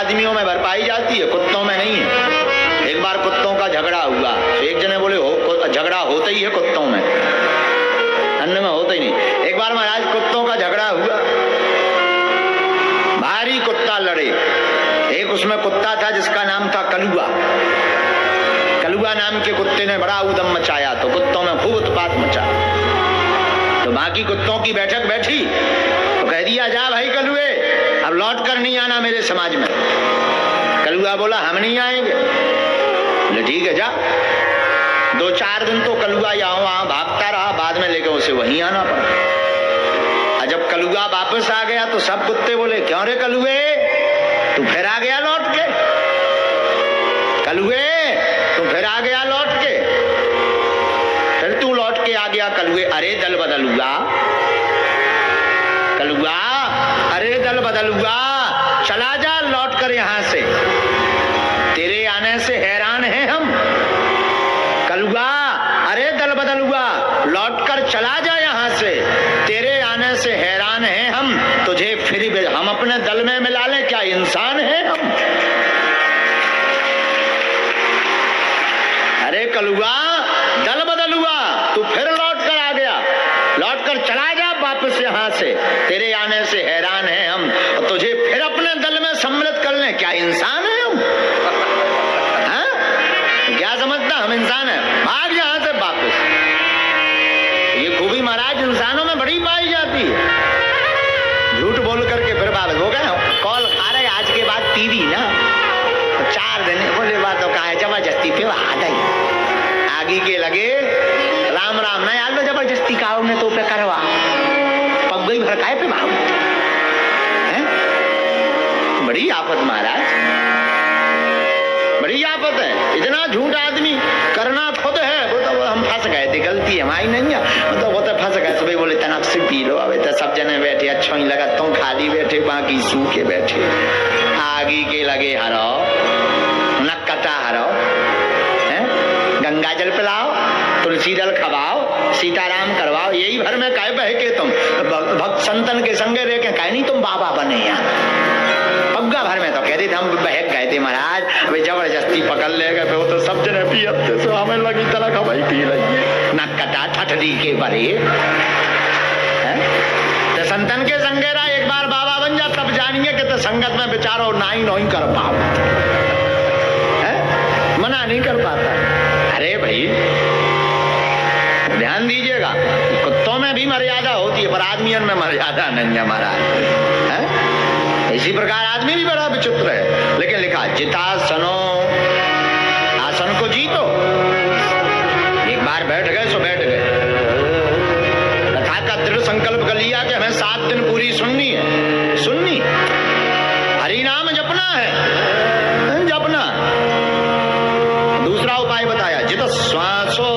आदमियों में भर पाई जाती है, कुत्तों में नहीं है। एक बार कुत्तों का झगड़ा हुआ, तो एक जने बोले हो झगड़ा होता ही है कुत्तों में, अन्य में होता ही नहीं। एक बार महाराज कुत्तों का झगड़ा हुआ, भारी कुत्ता लड़े। एक उसमें कुत्ता था जिसका नाम था कलुआ। कलुआ नाम के कुत्ते ने बड़ा उदम मचाया, तो कुत्तों में खूब उत्पात मचा। तो बाकी कुत्तों की बैठक बैठी, तो कह दिया जा भाई कलुए, अब लौट कर नहीं आना मेरे समाज में। कलुआ बोला हम नहीं आएंगे। बोले ठीक है जा। 2-4 दिन तो कलुआ यहाँ वहां भागता रहा, बाद में लेकर उसे वहीं आना पड़ा। और जब कलुआ वापस आ गया तो सब कुत्ते बोले क्यों रे कलुए, तू फिर आ गया लौट के? कलुए तू फिर आ गया लौट के? फिर तू लौट के आ गया कलुए? अरे दल बदलुआ, कलुआ अरे दल बदलुआ, चला जा लौट कर यहां से, तेरे आने से हैरान हैं हम। कलुआ अरे दल बदलुआ, लौट कर चला जा यहां से, तेरे आने से हैरान हैं हम, तुझे फिर हम अपने दल में मिला लें, क्या इंसान हैं हम? अरे कलुआ दल बदलुआ, तू फिर लौट कर आ गया, लौट कर चला जा वापस यहां से, तेरे आने से हैरान हैं हम, और तुझे फिर अपने दल में सम्मिलित कर लें, क्या इंसान है हम? हाँ? क्या समझता हम इंसान है? भाग यहां से वापस। ये खूबी महाराज इंसानों में बड़ी पाई जाती है। झूठ बोल करके फिर वापस हो गए। कॉल आ रहे आज के बाद टीवी ना, तो 4 दिन बोले बात तो कहा जबरदस्ती पे आ गई, आगे के लगे राम राम ना यार, जबरदस्ती का ने तो पे करवा पग गई भड़काए पे भाव। बड़ी आफत महाराज, बड़ी आफत है। इतना झूठ आदमी करना खुद है। वो तो हम फंस गए थे, गलती हमारी नहीं है, वो तो फंस गए। सुबह बोले तनक से पी लो, अब तो सब जने बैठे, अच्छा ही लगा, तुम खाली बैठे, बाकी सूखे बैठे। आगे के लगे हरो नक्कटा हरो, गंगा जल पिलाओ, तुलसी दल खवाओ, सीताराम करवाओ, यही भर में कहे बह के तुम भक्त संतन के संगे रह के कहे नहीं तुम बाबा बने यार। पग्गा भर में तो कहते थे हम बहक गए थे महाराज, वे जबरदस्ती पकड़ ले गए, वो तो सब जने पियते, सो हमें लगी तरह खवाई पी रही है, नक्कटा ठठरी के बरे। तो संतन के संगे रहा, एक बार बाबा बन जा तब जानिए कि तो संगत में बेचारो नाई नहीं कर पाओ, मना नहीं कर पाता। अरे भाई ध्यान दीजिएगा, कुत्तों में भी मर्यादा होती है, पर आदमियों में मर्यादा नहीं है महाराज। इसी प्रकार आदमी भी बड़ा विचित्र है। लेकिन लिखा जितासनो, आसन को जीतो। एक बार बैठ गए सो बैठ गए। कथा का दृढ़ संकल्प कर लिया कि हमें 7 दिन पूरी सुननी है, सुननी, हरि नाम जपना है, जपना। दूसरा उपाय बताया जित श्वासो।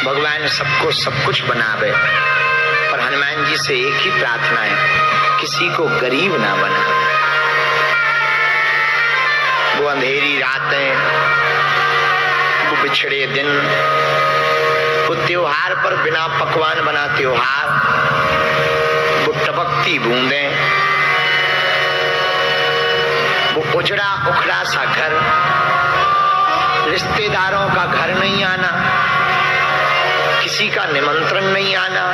भगवान सबको सब कुछ बनावे, पर हनुमान जी से एक ही प्रार्थना है, किसी को गरीब ना बना। वो अंधेरी रातें, वो बिछड़े दिन, वो त्योहार पर बिना पकवान बना त्योहार, वो टपकती बूंदें, वो उजड़ा उखड़ा सा घर, रिश्तेदारों का घर नहीं आना, किसी का निमंत्रण नहीं आना,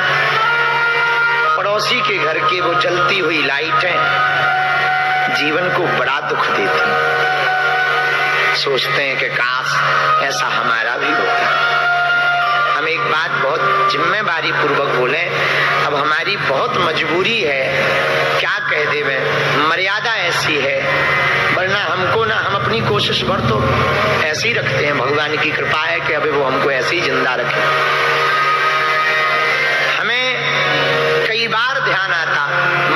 पड़ोसी के घर की वो जलती हुई लाइटें जीवन को बड़ा दुख देती। सोचते हैं कि काश ऐसा हमारा भी होता। हम एक बात बहुत जिम्मेदारी पूर्वक बोले, अब हमारी बहुत मजबूरी है, क्या कह देवे, मर्यादा ऐसी है, वरना हमको ना, हम अपनी कोशिश भर तो ऐसे ही रखते हैं। भगवान की कृपा है कि अभी वो हमको ऐसे ही जिंदा रखे। हमें कई बार ध्यान आता,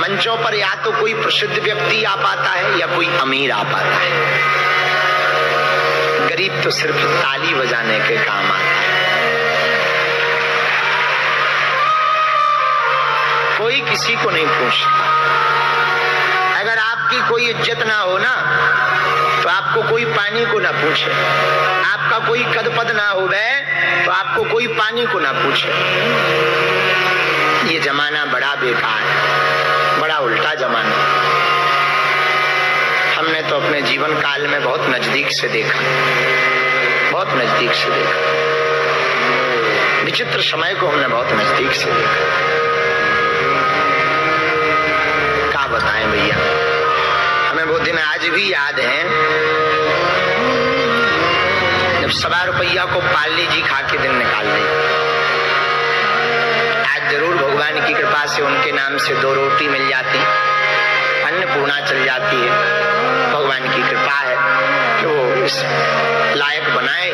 मंचों पर या तो कोई प्रसिद्ध व्यक्ति आ पाता है या कोई अमीर आ पाता है, गरीब तो सिर्फ ताली बजाने के काम आता है। कोई किसी को नहीं पूछता। अगर आपकी कोई इज्जत ना हो ना, तो आपको कोई पानी को ना पूछे। आपका कोई कद पद ना हो गए तो आपको कोई पानी को ना पूछे। ये जमाना बड़ा बेकार है, बड़ा उल्टा था जमाना। हमने तो अपने जीवन काल में बहुत नजदीक से देखा, बहुत नजदीक से देखा। विचित्र समय को हमने बहुत नजदीक से देखा। क्या बताएं भैया, हमें वो दिन आज भी याद है जब 1.25 रुपया को पार्ले जी खा के दिन निकाल ली। आज जरूर भगवान की कृपा से उनके नाम से 2 रोटी मिल जाती, अन्नपूर्णा चल जाती है। भगवान की कृपा है कि वो इस लायक बनाए,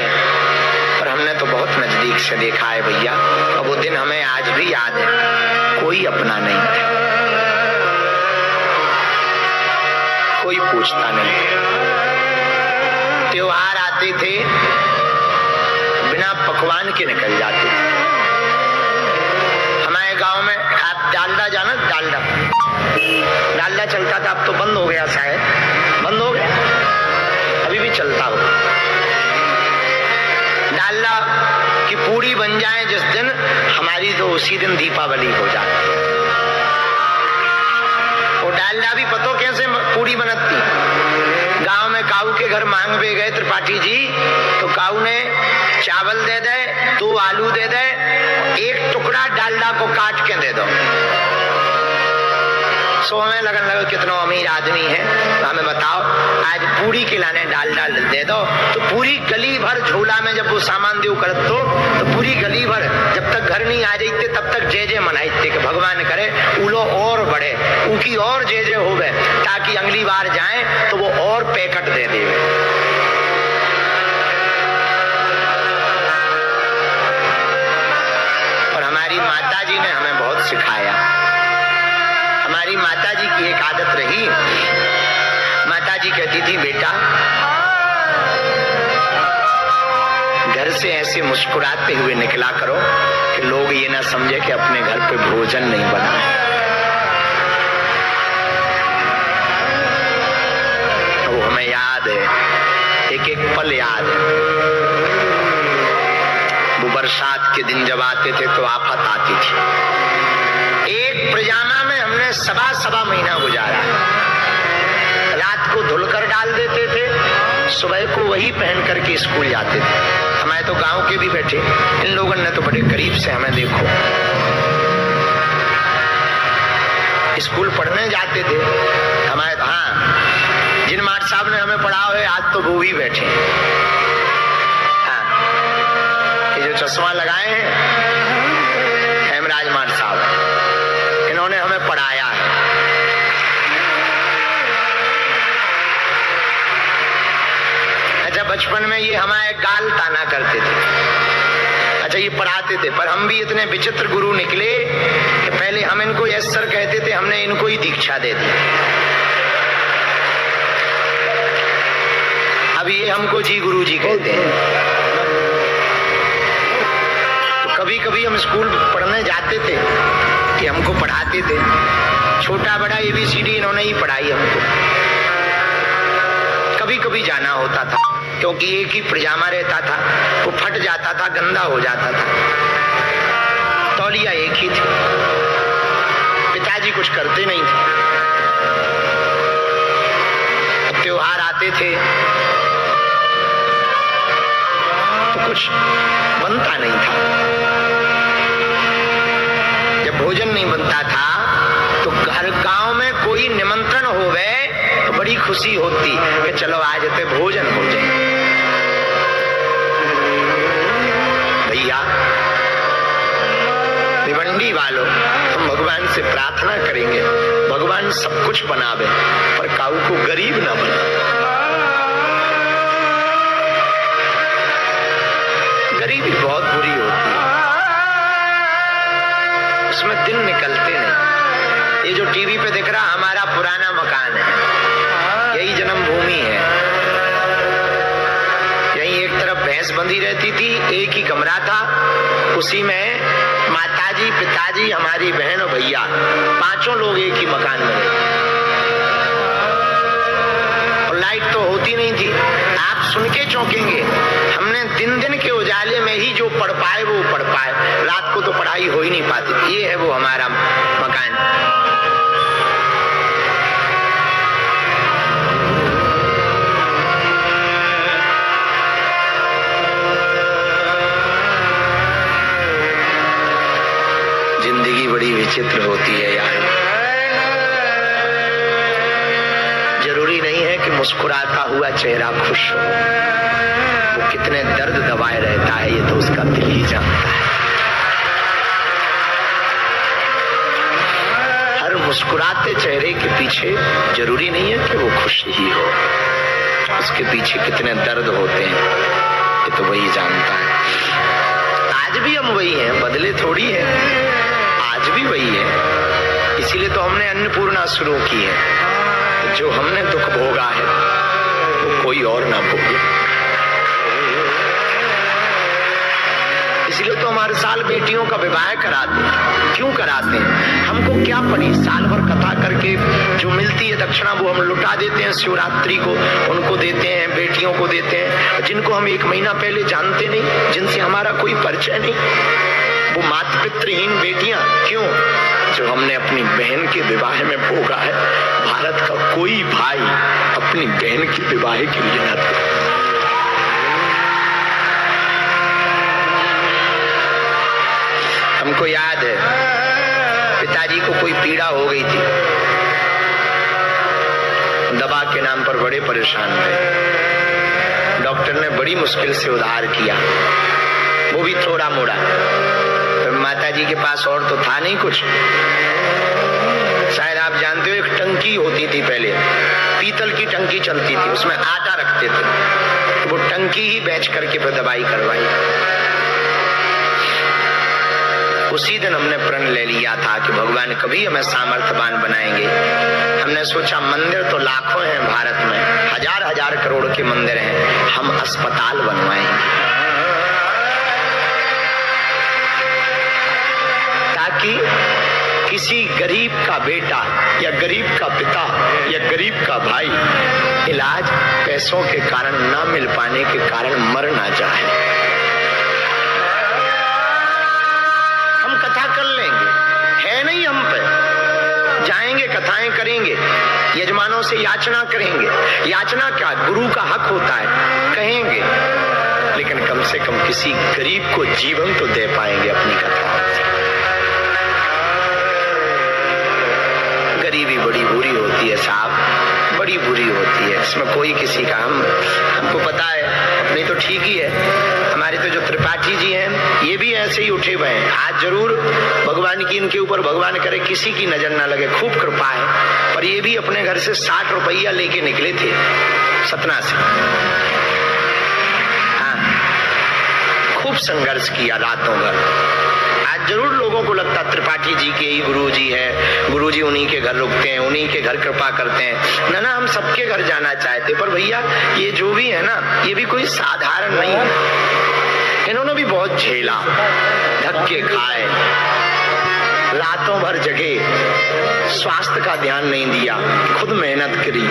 पर हमने तो बहुत नजदीक से देखा है भैया। और वो दिन हमें आज भी याद है, कोई अपना नहीं था, कोई पूछता नहीं। त्योहार आते थे, बिना पकवान के निकल जाते थे। हमारे गांव में आप डालडा जाना, डालडा चलता था, अब तो बंद हो गया, शायद बंद हो गया, अभी भी चलता हो। डालडा की पूरी बन जाए जिस दिन, हमारी तो उसी दिन दीपावली हो जाती। वो डालडा भी पतो कैसे पूरी बनती। गांव में काऊ के घर मांग पे गए त्रिपाठी जी, तो काऊ ने चावल दे दे, 2 आलू दे दे, 1 टुकड़ा डालडा को काट के दे दो। सो हमें लगन लगा कितना अमीर आदमी है, तो हमें बताओ आज पूरी खिलाने डालडा दे दो। तो पूरी गली भर झोला में जब वो सामान दे कर तो पूरी गली भर जब तक घर नहीं आ जाते तब तक जय जय मनाते कि भगवान करे उलो और बढ़े, उनकी और जय जय होवे, ताकि अगली बार जाए तो वो और पैकेट दे देवे। और हमारी माता जी ने हमें बहुत सिखाया। हमारी माता जी की एक आदत रही, माता जी कहती थी बेटा घर से ऐसे मुस्कुराते हुए निकला करो कि लोग ये ना समझे कि अपने घर पे भोजन नहीं बना है। वो हमें याद है, एक एक पल याद है। वो बरसात के दिन जब आते थे तो आफत आती थी। एक पजामा में हमने सवा महीना गुजारा। रात को धुलकर डाल देते थे, सुबह को वही पहन करके स्कूल जाते थे। हमारे तो गांव के भी बैठे, इन लोगों ने तो बड़े करीब से हमें देखो। स्कूल पढ़ने जाते थे हमारे, हाँ जिन मार साहब ने हमें पढ़ा है आज तो वो भी बैठे। हाँ, ये जो चश्मा लगाए हैं हेमराज मार साहब, इन्होंने हमें पढ़ाया है। अच्छा बचपन में ये हमारे गाल ताना करते थे, अच्छा ये पढ़ाते थे, पर हम भी इतने विचित्र गुरु निकले कि पहले हम इनको यस सर कहते थे, हमने इनको ही दीक्षा दे दी। अब ये हमको जी गुरु जी कहते हैं। तो कभी कभी हम स्कूल पढ़ने जाते थे कि हमको पढ़ाते थे, छोटा बड़ा ABCD इन्होंने ही पढ़ाई हमको। कभी कभी जाना होता था क्योंकि एक ही पजामा रहता था, वो फट जाता था, गंदा हो जाता था, तौलिया एक ही थी, पिताजी कुछ करते नहीं थे। अब त्योहार आते थे तो कुछ बनता नहीं था। जब भोजन नहीं बनता था तो हर गांव में कोई निमंत्रण हो गए तो बड़ी खुशी होती कि चलो आज ते भोजन हो जाए। भैया भिवंडी वालों, हम भगवान से प्रार्थना करेंगे भगवान सब कुछ बनावे, पर काऊ को गरीब ना बना। गरीबी बहुत बुरी होती है, उसमें दिन निकलते नहीं। ये जो टीवी पे दिख रहा हमारा पुराना मकान है, यही जन्मभूमि है। यही एक तरफ भैंस बंधी रहती थी, एक ही कमरा था, उसी में माताजी पिताजी हमारी बहन और भैया 5 लोग एक ही मकान में रहते। और लाइट तो होती नहीं थी। आप सुन के चौंकेंगे, हमने दिन दिन के उजाले में ही जो पढ़ पाए वो पढ़ पाए, रात को तो पढ़ाई हो ही नहीं पाती। ये है वो हमारा मकान। होती है यार। जरूरी नहीं है कि मुस्कुराता हुआ चेहरा खुश हो, वो कितने दर्द दबाए रहता है ये तो उसका दिल ही जानता है। हर मुस्कुराते चेहरे के पीछे जरूरी नहीं है कि वो खुश ही हो, उसके पीछे कितने दर्द होते हैं ये तो वही जानता है। आज भी हम वही हैं, बदले थोड़ी है, आज भी वही है। इसीलिए तो हमने अन्नपूर्णा शुरू की है। जो हमने दुख भोगा है वो कोई और ना भोगे। इसीलिए तो हमारे साल बेटियों का विवाह कराते हैं। क्यों कराते हैं? हमको क्या पड़ी, साल भर कथा करके जो मिलती है दक्षिणा वो हम लुटा देते हैं, शिवरात्रि को उनको देते हैं, बेटियों को देते हैं जिनको हम 1 महीना पहले जानते नहीं, जिनसे हमारा कोई परिचय नहीं। वो माता पितृहीन बेटियां क्यों? जो हमने अपनी बहन के विवाह में भोगा है। भारत का कोई भाई अपनी बहन के विवाह के लिए न था। हमको याद है पिताजी को कोई पीड़ा हो गई थी, दवा के नाम पर बड़े परेशान थे। डॉक्टर ने बड़ी मुश्किल से उद्धार किया, वो भी थोड़ा मोड़ा। माताजी के पास और तो था नहीं कुछ। शायद आप जानते हो एक टंकी होती थी पहले, पीतल की टंकी चलती थी, उसमें आटा रखते थे, तो वो टंकी ही बेच करके फिर दवाई करवाई। उसी दिन हमने प्रण ले लिया था कि भगवान कभी हमें सामर्थ्यवान बनाएंगे। हमने सोचा मंदिर तो लाखों हैं भारत में, हजार हजार करोड़ के मंदिर हैं, हम अस्पताल बनवाएंगे ताकि किसी गरीब का बेटा या गरीब का पिता या गरीब का भाई इलाज पैसों के कारण ना मिल पाने के कारण मर ना जाए। हम कथा कर लेंगे, है नहीं हम पे, जाएंगे कथाएं करेंगे, यजमानों से याचना करेंगे। याचना क्या, गुरु का हक होता है, कहेंगे, लेकिन कम से कम किसी गरीब को जीवन तो दे पाएंगे अपनी कथा। गरीबी बड़ी बुरी होती है साहब, बड़ी बुरी होती है, इसमें कोई किसी का हमको पता है, अपनी तो ठीक ही है। हमारे तो जो त्रिपाठी जी हैं ये भी ऐसे ही उठे हुए हैं। आज जरूर भगवान की इनके ऊपर, भगवान करे किसी की नजर ना लगे, खूब कृपा है, पर ये भी अपने घर से 60 रुपया लेके निकले थे सतना से। हाँ, खूब संघर्ष किया रातों भर। आज जरूर लोगों को लगता त्रिपाठी जी के ही गुरु जी है, गुरु जी उन्हीं के घर रुकते हैं, उन्हीं के घर कृपा करते हैं। ना हम सबके घर जाना चाहते, पर भैया ये जो भी है ना, ये भी कोई साधारण नहीं है। इन्होंने भी बहुत झेला, धक्के खाए, रातों भर जगे, स्वास्थ्य का ध्यान नहीं दिया, खुद मेहनत करी,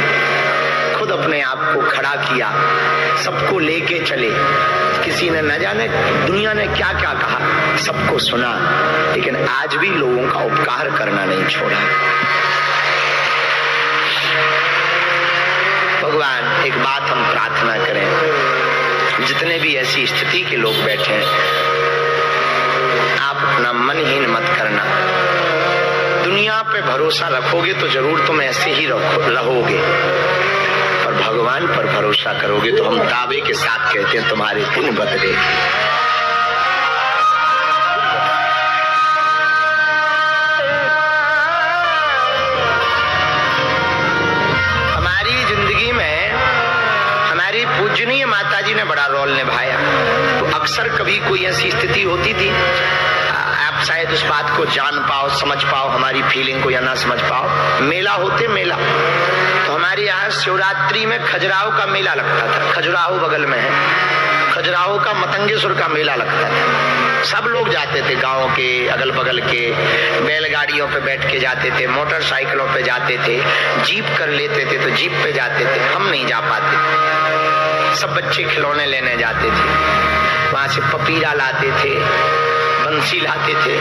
खुद अपने आप को खड़ा किया, सबको लेके चले। किसी ने न जाने दुनिया ने क्या क्या कहा, सबको सुना, लेकिन आज भी लोगों का उपकार करना नहीं छोड़ा। भगवान एक बात हम प्रार्थना करें, जितने भी ऐसी स्थिति के लोग बैठे हैं, आप अपना मनहीन मत करना। दुनिया पे भरोसा रखोगे तो जरूर तुम ऐसे ही रहोगे, पर भगवान पर भरोसा करोगे तो हम दावे के साथ कहते हैं तुम्हारे दिन बदले। हमारी जिंदगी में हमारी पूजनीय माताजी ने बड़ा रोल निभाया। तो अक्सर कभी कोई ऐसी स्थिति होती थी, आप शायद उस बात को जान पाओ, समझ पाओ, हमारी फीलिंग को या ना समझ पाओ। मेला होते मेला, तो हमारे यहाँ शिवरात्रि में खजुराहो का मेला लगता था। खजुराहो बगल में है, खजुराहो का मतंगेश्वर का मेला लगता था। सब लोग जाते थे, गांव के अगल बगल के, बैलगाड़ियों पे बैठ के जाते थे, मोटरसाइकिलों पे जाते थे, जीप कर लेते थे तो जीप पे जाते थे। हम नहीं जा पाते, सब बच्चे खिलौने लेने जाते थे, वहां से पपीरा लाते थे, बंसी लाते थे,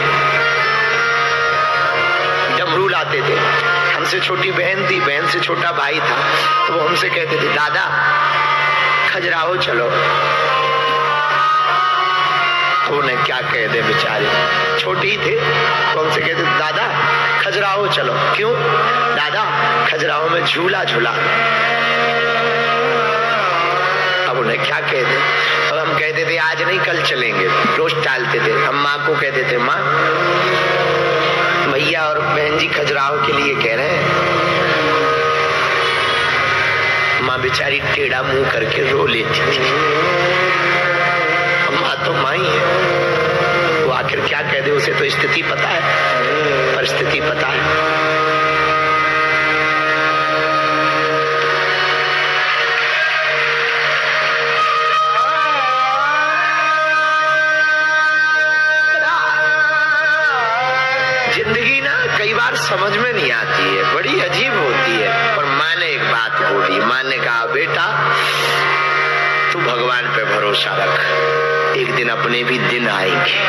डमरू लाते थे। हमसे छोटी बहन थी, बहन से छोटा भाई था, तो वो हमसे कहते थे दादा खजुराहो चलो। अब उन्हें क्या कह दे, बेचारे छोटे ही थे तो उनसे कहते दादा खजुराहो चलो। क्यों दादा? खजुराहो में झूला झूला। अब उन्हें क्या कह दे? अब हम कहते थे आज नहीं कल चलेंगे, रोज टालते थे। हम माँ को कहते थे माँ भैया और बहन जी खजुराहो के लिए कह रहे हैं। माँ बेचारी टेढ़ा मुंह करके रो लेती थी। माँ तो माँ ही है, वो आखिर क्या कह दे, उसे तो स्थिति पता है, परिस्थिति पता है। जिंदगी ना कई बार समझ में नहीं आती है, बड़ी अजीब होती है। पर माँ ने एक बात बोली, माँ ने कहा बेटा तू भगवान पे भरोसा रख, एक दिन अपने भी दिन आएंगे।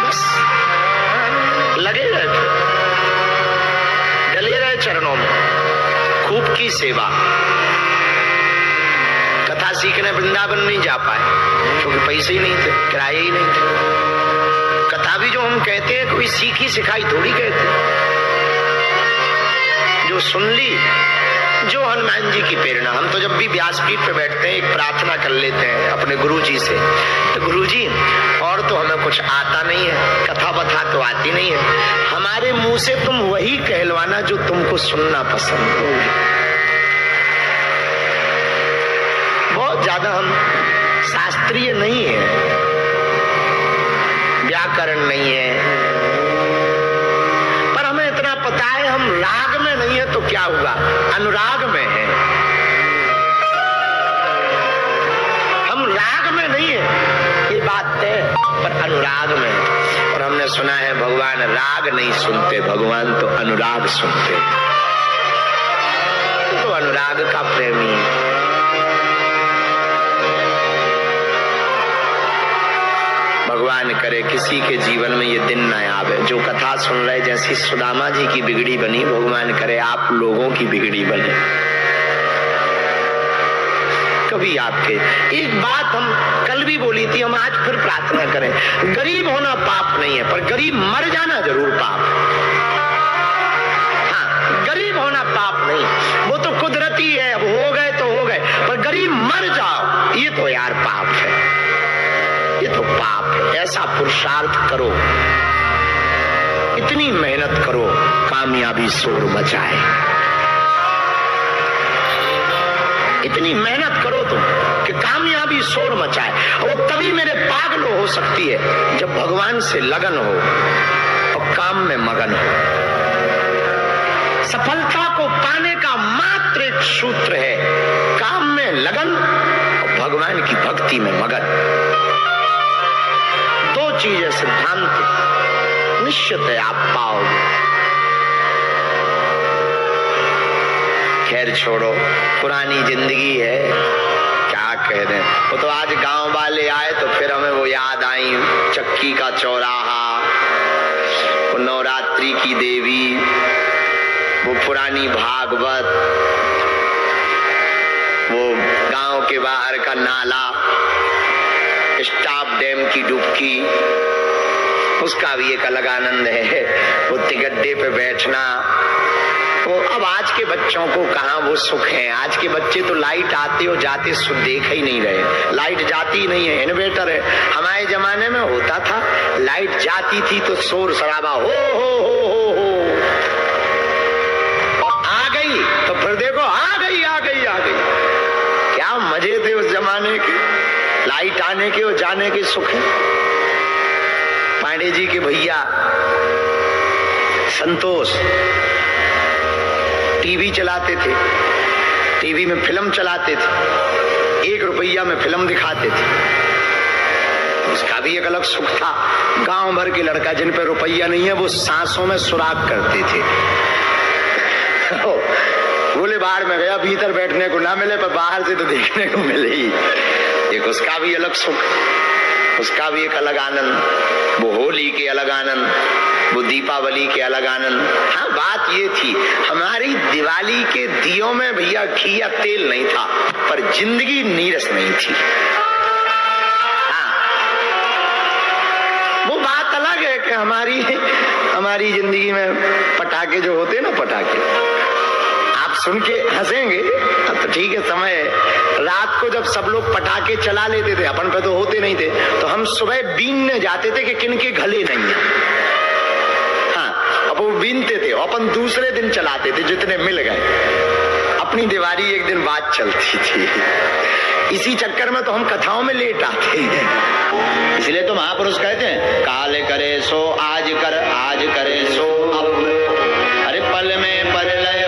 बस लगे रहे, डले रहे चरणों में, खूब की सेवा। कथा सीखने वृंदावन नहीं जा पाए क्योंकि पैसे ही नहीं थे, किराए ही नहीं थे। कथा भी जो हम कहते हैं कोई सीखी सिखाई थोड़ी कहते, जो सुन ली, जो हनुमान जी की प्रेरणा। हम तो जब भी व्यासपीठ पे बैठते हैं एक प्रार्थना कर लेते हैं अपने गुरु जी से, तो गुरु जी और तो हमें कुछ आता नहीं है, कथा बथा तो आती नहीं है, हमारे मुंह से तुम वही कहलवाना जो तुमको सुनना पसंद हो। बहुत ज्यादा हम शास्त्रीय नहीं है, व्याकरण नहीं है, पर हमें इतना पता है हम राग में नहीं है तो क्या हुआ, अनुराग में है। हम राग में नहीं है ये बात है, पर अनुराग में है। और हमने सुना है भगवान राग नहीं सुनते, भगवान तो अनुराग सुनते। तो अनुराग का प्रेमी है। भगवान करे किसी के जीवन में ये दिन न आवे, जो कथा सुन रहे जैसी सुदामा जी की बिगड़ी बनी, भगवान करे आप लोगों की बिगड़ी बने। कभी आपके एक बात हम कल भी बोली थी, हम आज फिर प्रार्थना करें, गरीब होना पाप नहीं है, पर गरीब मर जाना जरूर पाप है। हाँ, गरीब होना पाप नहीं, वो तो कुदरती है, अब हो गए तो हो गए, पर गरीब मर जाओ ये तो यार पाप है, ये तो पाप है। ऐसा पुरुषार्थ करो, इतनी मेहनत करो, कामयाबी शोर मचाए। इतनी मेहनत करो तुम कि कामयाबी शोर मचाए। और तभी मेरे पागलो हो सकती है जब भगवान से लगन हो और काम में मगन हो। सफलता को पाने का मात्र एक सूत्र है, काम में लगन और भगवान की भक्ति में मगन। दो चीजें सिद्धांत निश्चित है आप पाओगे। खैर छोड़ो, पुरानी जिंदगी है, क्या कह दें। वो तो आज गांव वाले आए तो फिर हमें वो याद आई, चक्की का चौराहा, वो नवरात्रि की देवी, वो पुरानी भागवत, वो गांव के बाहर का नाला, स्टाफ डैम की डुबकी, उसका भी एक अलग आनंद है। वो तिगड्डे पे बैठना, वो अब आज के बच्चों को कहाँ वो सुख है। आज के बच्चे तो लाइट आते और जाते देख ही नहीं रहे, लाइट जाती ही नहीं है, इन्वर्टर है। हमारे जमाने में होता था, लाइट जाती थी तो शोर शराबा हो और आ गई तो फिर देखो आ गई। क्या मजे थे उस जमाने के, लाइट आने के और जाने के सुख है। पांडे जी के भैया संतोष टीवी चलाते थे, टीवी में फिल्म चलाते थे, 1 रुपया में फिल्म दिखाते थे, उसका भी एक अलग सुख था। गांव भर के लड़का जिन पे रुपया नहीं है वो सांसों में सुराग करते थे। बोले बाहर में गया, भीतर बैठने को ना मिले पर बाहर से तो देखने को मिले ही। एक उसका भी अलग सुख, उसका भी एक अलग आनंद, वो होली के अलग आनंद, वो दीपावली के अलग आनंद। हाँ, बात ये थी हमारी दिवाली के दियों में भैया घी या तेल नहीं था, पर जिंदगी नीरस नहीं थी। हमारी जिंदगी में पटाखे जो होते हैं ना, पटाखे आप सुन के हंसेंगे। अब तो ठीक है, समय है। रात को जब सब लोग पटाखे चला लेते थे, अपन पे तो होते नहीं थे, तो हम सुबह बीनने जाते थे कि किनके घले नहीं है। हाँ, अब वो बीनते थे, अपन दूसरे दिन चलाते थे जितने मिल गए। अपनी दिवाली एक दिन बाद चलती थी। इसी चक्कर में तो हम कथाओं में लेट आते हैं। इसलिए तो महापुरुष कहते हैं, काल करे सो आज कर, आज करे सो अब। अरे पल में पर लय